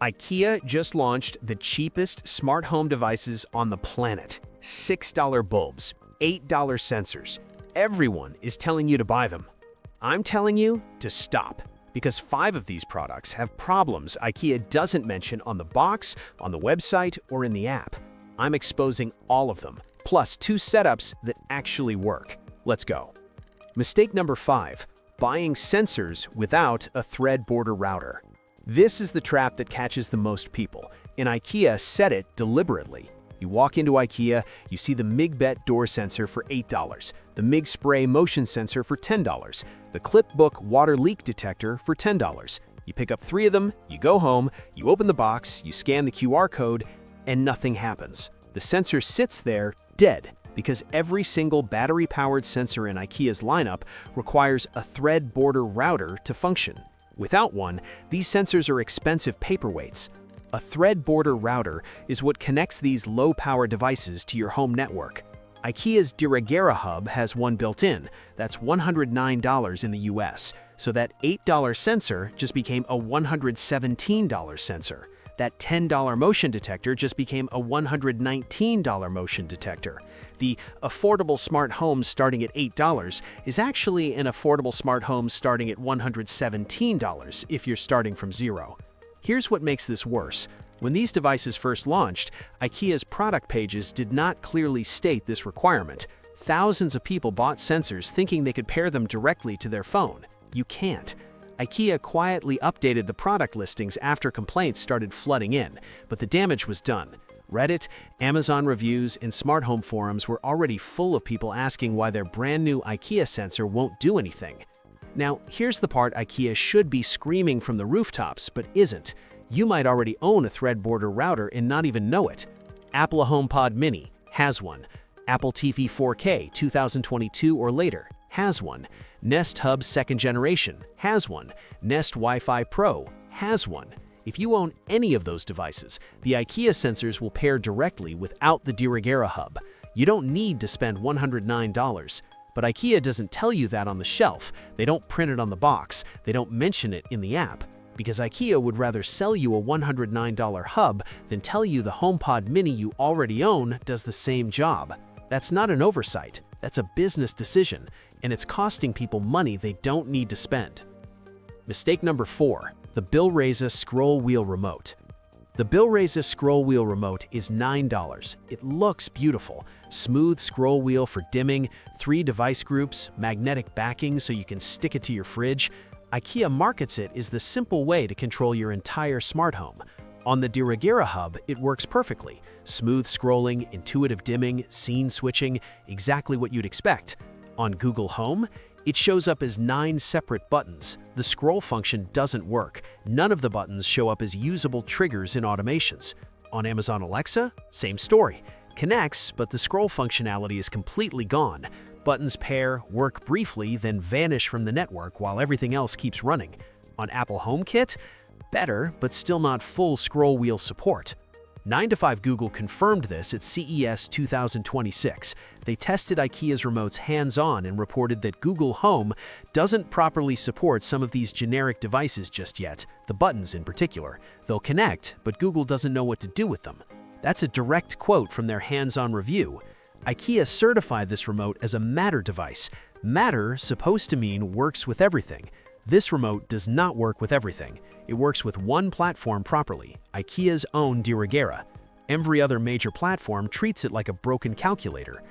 IKEA just launched the cheapest smart home devices on the planet. $6 bulbs, $8 sensors. Everyone is telling you to buy them. I'm telling you to stop, because 5 of these products have problems IKEA doesn't mention on the box, on the website, or in the app. I'm exposing all of them, plus 2 setups that actually work. Let's go. Mistake number 5, buying sensors without a thread border router. This is the trap that catches the most people, and IKEA set it deliberately. You walk into IKEA, you see the MIG-Bet door sensor for $8, the MIG-Spray motion sensor for $10, the Clipbook water leak detector for $10. You pick up 3 of them, you go home, you open the box, you scan the QR code, and nothing happens. The sensor sits there dead because every single battery-powered sensor in IKEA's lineup requires a thread border router to function. Without one, these sensors are expensive paperweights. A thread border router is what connects these low-power devices to your home network. IKEA's Dirigera hub has one built in. That's $109 in the US, so that $8 sensor just became a $117 sensor. That $10 motion detector just became a $119 motion detector. The affordable smart home starting at $8 is actually an affordable smart home starting at $117 if you're starting from zero. Here's what makes this worse. When these devices first launched, IKEA's product pages did not clearly state this requirement. Thousands of people bought sensors thinking they could pair them directly to their phone. You can't. IKEA quietly updated the product listings after complaints started flooding in, but the damage was done. Reddit, Amazon reviews, and smart home forums were already full of people asking why their brand new IKEA sensor won't do anything. Now, here's the part IKEA should be screaming from the rooftops, but isn't. You might already own a thread border router and not even know it. Apple HomePod Mini has one. Apple TV 4K 2022 or later has one. Nest Hub 2nd generation has one. Nest Wi-Fi Pro has one. If you own any of those devices, the IKEA sensors will pair directly without the Dirigera hub. You don't need to spend $109. But IKEA doesn't tell you that on the shelf. They don't print it on the box. They don't mention it in the app. Because IKEA would rather sell you a $109 hub than tell you the HomePod Mini you already own does the same job. That's not an oversight. That's a business decision, and it's costing people money they don't need to spend. Mistake number 4, the Billreza scroll wheel remote. The Billreza scroll wheel remote is $9. It looks beautiful. Smooth scroll wheel for dimming, 3 device groups, magnetic backing so you can stick it to your fridge. IKEA markets it as the simple way to control your entire smart home. On the Dirigera hub, it works perfectly. Smooth scrolling, intuitive dimming, scene switching, exactly what you'd expect. On Google Home, it shows up as 9 separate buttons. The scroll function doesn't work. None of the buttons show up as usable triggers in automations. On Amazon Alexa, same story. Connects, but the scroll functionality is completely gone. Buttons pair, work briefly, then vanish from the network while everything else keeps running. On Apple HomeKit, better, but still not full scroll wheel support. 9to5 Google confirmed this at CES 2026. They tested IKEA's remotes hands-on and reported that Google Home doesn't properly support some of these generic devices just yet, the buttons in particular. They'll connect, but Google doesn't know what to do with them. That's a direct quote from their hands-on review. IKEA certified this remote as a Matter device. Matter supposed to mean works with everything. This remote does not work with everything. It works with one platform properly, IKEA's own Dirigera. Every other major platform treats it like a broken calculator.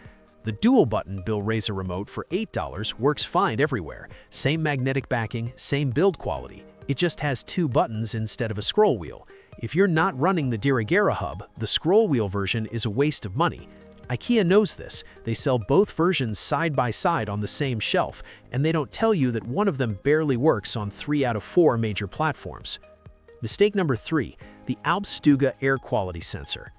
The dual-button Billreza remote for $8 works fine everywhere. Same magnetic backing, same build quality. It just has 2 buttons instead of a scroll wheel. If you're not running the Dirigera hub, the scroll wheel version is a waste of money. IKEA knows this. They sell both versions side by side on the same shelf, and they don't tell you that one of them barely works on 3 out of 4 major platforms. Mistake number 3, the Alpstuga air quality sensor.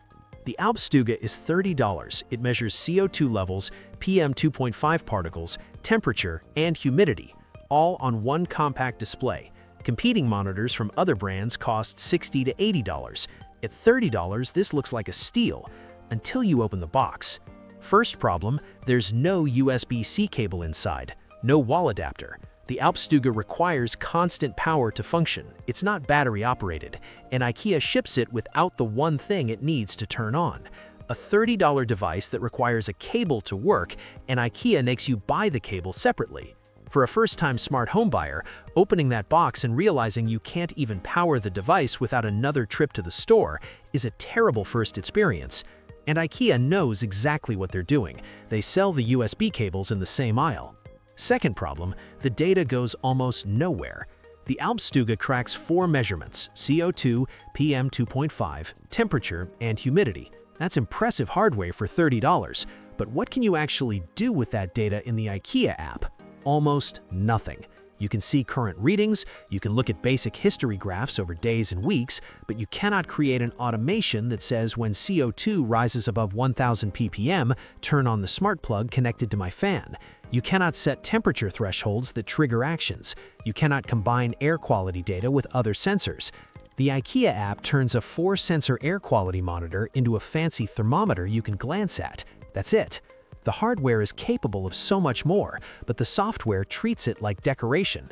The Alpstuga is $30. It measures CO2 levels, PM 2.5 particles, temperature, and humidity, all on one compact display. Competing monitors from other brands cost $60 to $80. At $30, this looks like a steal, until you open the box. First problem, there's no USB-C cable inside, no wall adapter. The Alpstuga requires constant power to function. It's not battery operated, and IKEA ships it without the one thing it needs to turn on. A $30 device that requires a cable to work, and IKEA makes you buy the cable separately. For a first-time smart home buyer, opening that box and realizing you can't even power the device without another trip to the store is a terrible first experience. And IKEA knows exactly what they're doing. They sell the USB cables in the same aisle. Second problem, the data goes almost nowhere. The Alpstuga tracks 4 measurements: CO2, PM2.5, temperature, and humidity. That's impressive hardware for $30, but what can you actually do with that data in the IKEA app? Almost nothing. You can see current readings, you can look at basic history graphs over days and weeks, but you cannot create an automation that says when CO2 rises above 1000 ppm, turn on the smart plug connected to my fan. You cannot set temperature thresholds that trigger actions. You cannot combine air quality data with other sensors. The IKEA app turns a 4-sensor air quality monitor into a fancy thermometer you can glance at. That's it. The hardware is capable of so much more, but the software treats it like decoration.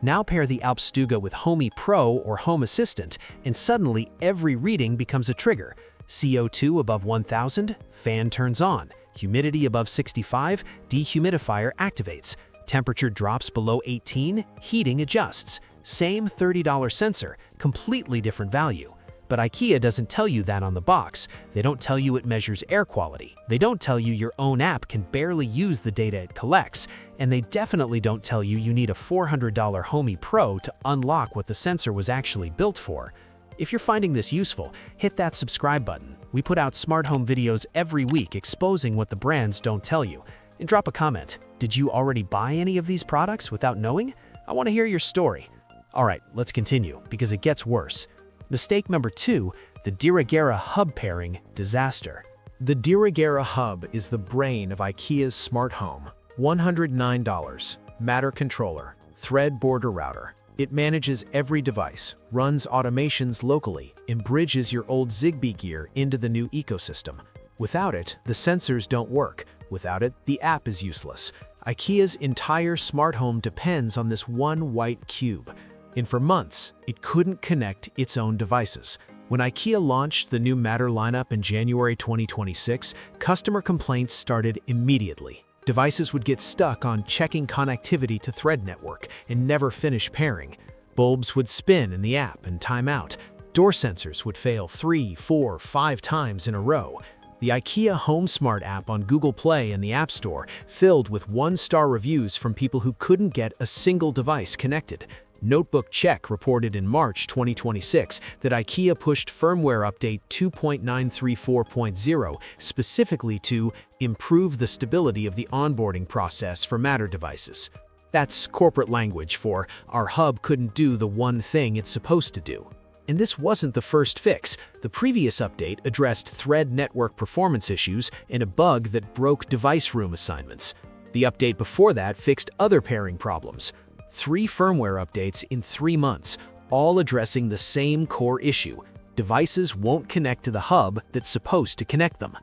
Now pair the Alpstuga with Homey Pro or Home Assistant, and suddenly every reading becomes a trigger. CO2 above 1000, fan turns on. Humidity above 65, dehumidifier activates. Temperature drops below 18, heating adjusts. Same $30 sensor, completely different value. But IKEA doesn't tell you that on the box. They don't tell you it measures air quality. They don't tell you your own app can barely use the data it collects. And they definitely don't tell you you need a $400 Homey Pro to unlock what the sensor was actually built for. If you're finding this useful, hit that subscribe button. We put out smart home videos every week exposing what the brands don't tell you. And drop a comment. Did you already buy any of these products without knowing? I want to hear your story. Alright, let's continue, because it gets worse. Mistake number 2, the Dirigera hub pairing disaster. The Dirigera hub is the brain of IKEA's smart home. $109. Matter controller, thread border router. It manages every device, runs automations locally, and bridges your old Zigbee gear into the new ecosystem. Without it, the sensors don't work. Without it, the app is useless. IKEA's entire smart home depends on this one white cube. And for months, it couldn't connect its own devices. When IKEA launched the new Matter lineup in January 2026, customer complaints started immediately. Devices would get stuck on checking connectivity to Thread network and never finish pairing. Bulbs would spin in the app and time out. Door sensors would fail 3, 4, 5 times in a row. The IKEA Home Smart app on Google Play and the App Store filled with 1-star reviews from people who couldn't get a single device connected. Notebook Check reported in March 2026 that IKEA pushed firmware update 2.934.0 specifically to improve the stability of the onboarding process for Matter devices. That's corporate language for our hub couldn't do the one thing it's supposed to do. And this wasn't the first fix. The previous update addressed Thread network performance issues and a bug that broke device room assignments. The update before that fixed other pairing problems. 3 firmware updates in 3 months, all addressing the same core issue. Devices won't connect to the hub that's supposed to connect them.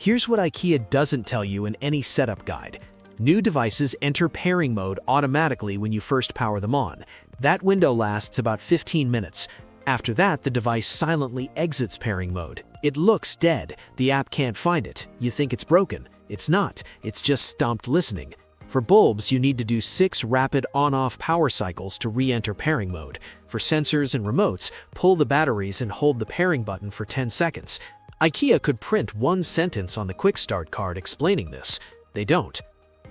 Here's what IKEA doesn't tell you in any setup guide. New devices enter pairing mode automatically when you first power them on. That window lasts about 15 minutes. After that, the device silently exits pairing mode. It looks dead. The app can't find it. You think it's broken. It's not. It's just stopped listening. For bulbs, you need to do 6 rapid on-off power cycles to re-enter pairing mode. For sensors and remotes, pull the batteries and hold the pairing button for 10 seconds. IKEA could print 1 sentence on the Quick Start card explaining this. They don't.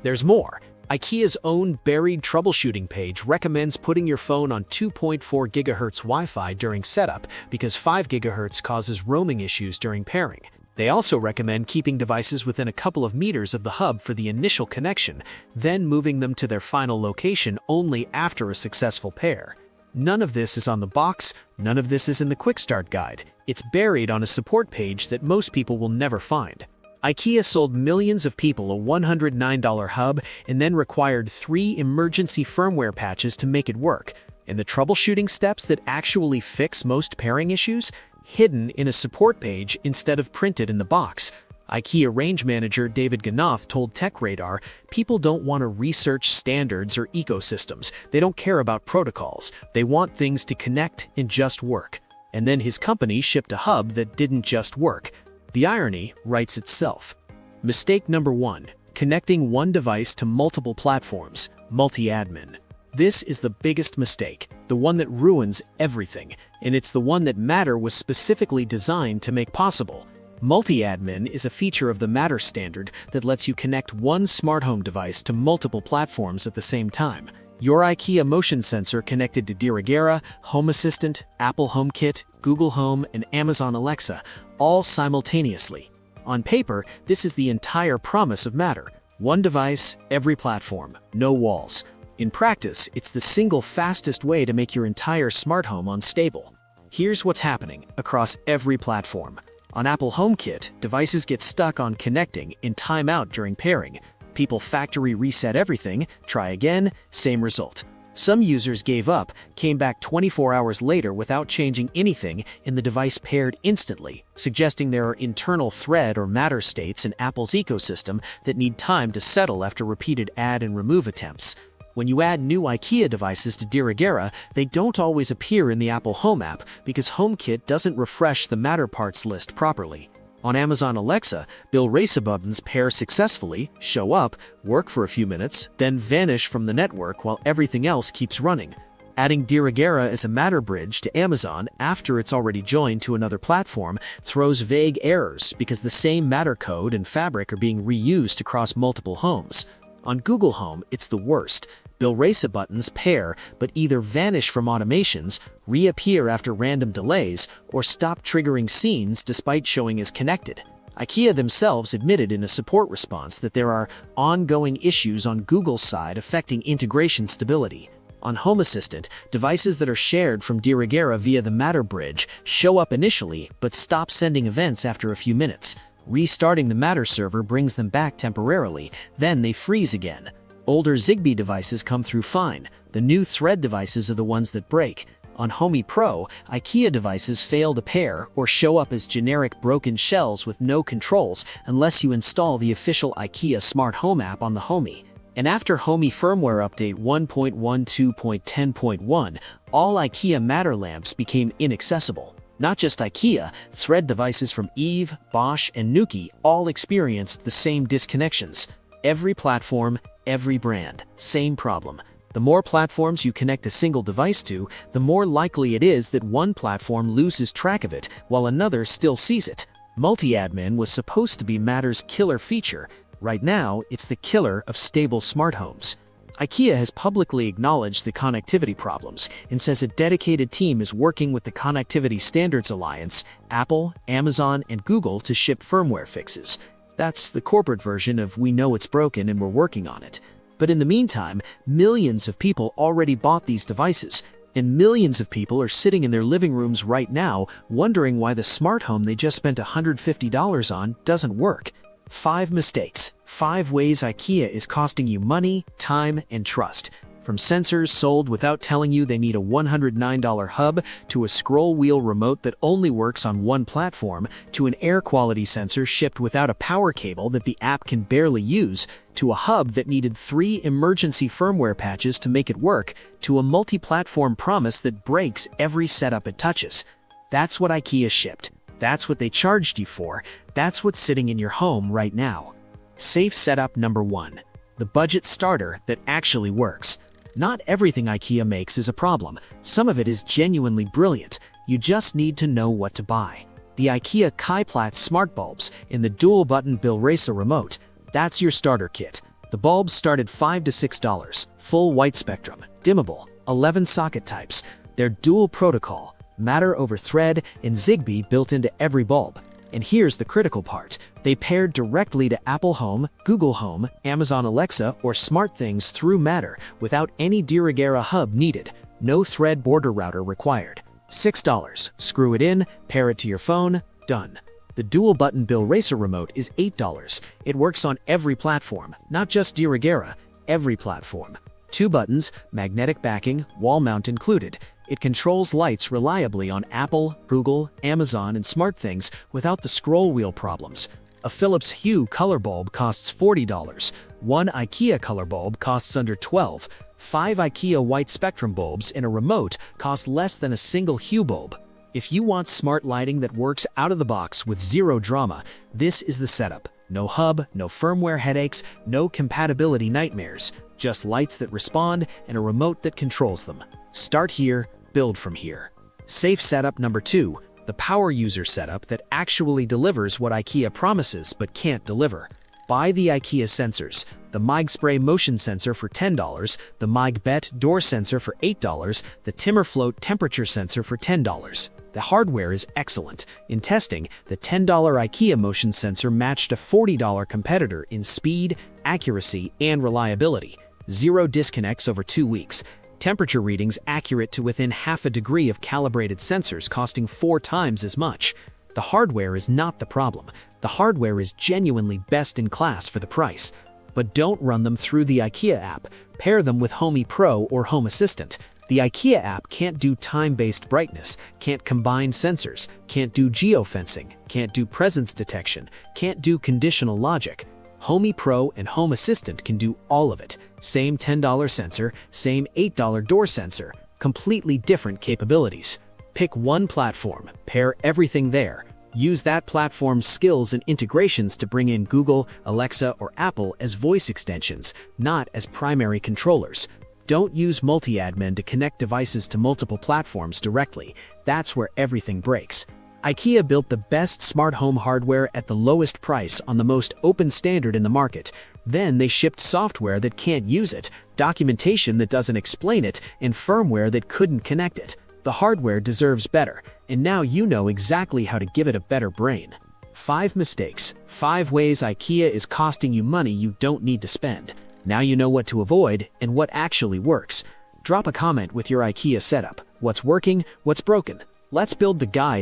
There's more. IKEA's own buried troubleshooting page recommends putting your phone on 2.4 GHz Wi-Fi during setup because 5 GHz causes roaming issues during pairing. They also recommend keeping devices within a couple of meters of the hub for the initial connection, then moving them to their final location only after a successful pair. None of this is on the box, none of this is in the Quick Start guide. It's buried on a support page that most people will never find. IKEA sold millions of people a $109 hub and then required 3 emergency firmware patches to make it work. And the troubleshooting steps that actually fix most pairing issues? Hidden in a support page instead of printed in the box. IKEA range manager David Ganoth told TechRadar, "People don't want to research standards or ecosystems. They don't care about protocols. They want things to connect and just work." And then his company shipped a hub that didn't just work. The irony writes itself. Mistake number 1. Connecting one device to multiple platforms, multi-admin. This is the biggest mistake, the one that ruins everything, and it's the one that Matter was specifically designed to make possible. Multi-admin is a feature of the Matter standard that lets you connect one smart home device to multiple platforms at the same time. Your IKEA motion sensor connected to Dirigera, Home Assistant, Apple HomeKit, Google Home, and Amazon Alexa, all simultaneously. On paper, this is the entire promise of Matter. One device, every platform, no walls. In practice, it's the single fastest way to make your entire smart home unstable. Here's what's happening across every platform. On Apple HomeKit, devices get stuck on connecting in timeout during pairing. People factory reset everything, try again, same result. Some users gave up, came back 24 hours later without changing anything, and the device paired instantly, suggesting there are internal thread or Matter states in Apple's ecosystem that need time to settle after repeated add and remove attempts. When you add new IKEA devices to Dirigera, they don't always appear in the Apple Home app because HomeKit doesn't refresh the Matter parts list properly. On Amazon Alexa, Bill Racer buttons pair successfully, show up, work for a few minutes, then vanish from the network while everything else keeps running. Adding Dirigera as a Matter bridge to Amazon after it's already joined to another platform throws vague errors because the same Matter code and fabric are being reused across multiple homes. On Google Home, it's the worst. Bill Racer buttons pair but either vanish from automations, reappear after random delays, or stop triggering scenes despite showing as connected. IKEA themselves admitted in a support response that there are ongoing issues on Google's side affecting integration stability. On Home Assistant, devices that are shared from Dirigera via the Matter bridge show up initially but stop sending events after a few minutes. Restarting the Matter server brings them back temporarily, then they freeze again. Older Zigbee devices come through fine. The new Thread devices are the ones that break. On Homey Pro, IKEA devices fail to pair or show up as generic broken shells with no controls unless you install the official IKEA Smart Home app on the Homey. And after Homey firmware update 1.12.10.1, all IKEA Matter lamps became inaccessible. Not just IKEA, Thread devices from Eve, Bosch, and Nuki all experienced the same disconnections. Every platform, every brand, same problem. The more platforms you connect a single device to, the more likely it is that one platform loses track of it while another still sees it. Multi-admin was supposed to be Matter's killer feature. Right now, it's the killer of stable smart homes. IKEA has publicly acknowledged the connectivity problems and says a dedicated team is working with the Connectivity Standards Alliance, Apple, Amazon, and Google to ship firmware fixes. That's the corporate version of "we know it's broken and we're working on it." But in the meantime, millions of people already bought these devices, and millions of people are sitting in their living rooms right now wondering why the smart home they just spent $150 on doesn't work. 5 mistakes. 5 ways IKEA is costing you money, time, and trust. From sensors sold without telling you they need a $109 hub, to a scroll wheel remote that only works on one platform, to an air quality sensor shipped without a power cable that the app can barely use, to a hub that needed 3 emergency firmware patches to make it work, to a multi-platform promise that breaks every setup it touches. That's what IKEA shipped. That's what they charged you for. That's what's sitting in your home right now. Safe setup number 1. The budget starter that actually works. Not everything IKEA makes is a problem. Some of it is genuinely brilliant. You just need to know what to buy. The IKEA Kaiplatz smart bulbs in the dual-button Bill Racer remote. That's your starter kit. The bulbs start at $5 to $6. Full white spectrum, dimmable, 11 socket types. They're dual protocol, Matter over Thread, and Zigbee built into every bulb. And here's the critical part. They pair directly to Apple Home, Google Home, Amazon Alexa, or SmartThings through Matter without any Dirigera hub needed. No Thread border router required. $6. Screw it in, pair it to your phone, done. The dual-button Bill Racer remote is $8. It works on every platform, not just Dirigera, every platform. 2 buttons, magnetic backing, wall mount included. It controls lights reliably on Apple, Google, Amazon, and SmartThings without the scroll wheel problems. A Philips Hue color bulb costs $40. One IKEA color bulb costs under $12. 5 IKEA white spectrum bulbs in a remote cost less than a single Hue bulb. If you want smart lighting that works out of the box with zero drama, this is the setup. No hub, no firmware headaches, no compatibility nightmares. Just lights that respond and a remote that controls them. Start here, build from here. Safe setup number 2. The power user setup that actually delivers what IKEA promises but can't deliver. Buy the IKEA sensors. The Mig Spray motion sensor for $10, the Mig Bet door sensor for $8, the Timmerfloat temperature sensor for $10. The hardware is excellent. In testing, the $10 IKEA motion sensor matched a $40 competitor in speed, accuracy, and reliability. 0 disconnects over 2 weeks. Temperature readings accurate to within half a degree of calibrated sensors costing 4 times as much. The hardware is not the problem. The hardware is genuinely best in class for the price. But don't run them through the IKEA app. Pair them with Homey Pro or Home Assistant. The IKEA app can't do time-based brightness, can't combine sensors, can't do geofencing, can't do presence detection, can't do conditional logic. Homey Pro and Home Assistant can do all of it. Same $10 sensor, same $8 door sensor, completely different capabilities. Pick one platform, pair everything there. Use that platform's skills and integrations to bring in Google, Alexa, or Apple as voice extensions, not as primary controllers. Don't use multi-admin to connect devices to multiple platforms directly. That's where everything breaks. IKEA built the best smart home hardware at the lowest price on the most open standard in the market. Then they shipped software that can't use it, documentation that doesn't explain it, and firmware that couldn't connect it. The hardware deserves better, and now you know exactly how to give it a better brain. 5 mistakes. 5 ways IKEA is costing you money you don't need to spend. Now you know what to avoid and what actually works. Drop a comment with your IKEA setup. What's working, what's broken. Let's build the guide